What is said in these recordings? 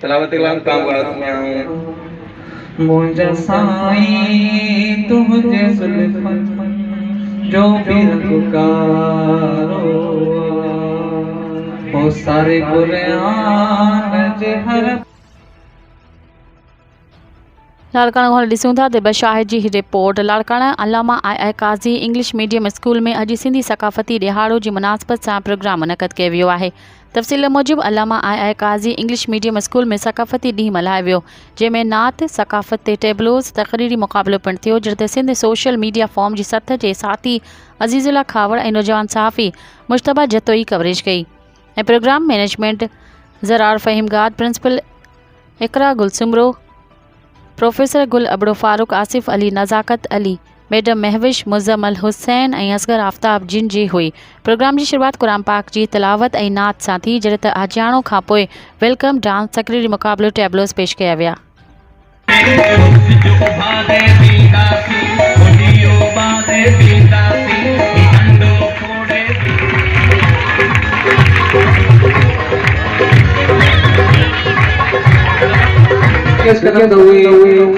तलावत कलाम काम करा मुझे साईं तुझे जुल्फन जो भी पुकारो वो सारे कुरान जे हर लाड़काना हल ॾिसूं था त बशाहिद जी रिपोर्ट। लाड़काना अलामा आई काज़ी इंग्लिश मीडियम स्कूल में अॼु सिंधी सकाफ़ती ॾिहाड़ो जी मुनासिबत सां प्रोग्राम मुनक़द कयो वियो आहे। तफ़सील मूजिब अलामा आई काज़ी इंग्लिश मीडियम स्कूल में सकाफ़ती ॾींहुं मल्हायो वियो, जंहिंमें नात सकाफ़त ते टेबलोज़ तक़रीरी मुक़ाबिलो पिणु थियो, जिते सिंध सोशल मीडिया फॉर्म जी सथ जे साथी अज़ीज़ुल्ला खावड़ ऐं नौजवान सहाफ़ी मुश्तबा जतोई कवरेज कई ऐं प्रोग्राम मैनेजमेंट ज़रार फ़हीमगाद, प्रिंसिपल इकरा गुलसुमरो, प्रोफेसर गुल अबड़ो फारूक, आसिफ अली, नज़ाकत अली, मैडम महविश, मुज़म्मल हुसैन ऐं असगर आफ्ताब जिन जी हुई। प्रोग्राम जी शुरुआत क़ुरान पाक जी तिलावत ऐं नात सां थी, जॾहिं त अजाणो खां पोइ वेलकम डांस तक़रीरी मुक़ाबिलो टेबलोस पेश कया विया। रिक्वेस्ट करंदा हुई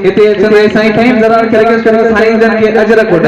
हिते अचनि साईं फ़हीम ज़रार खे रिक्वेस्ट करंदा साईं जन खे अजर कोट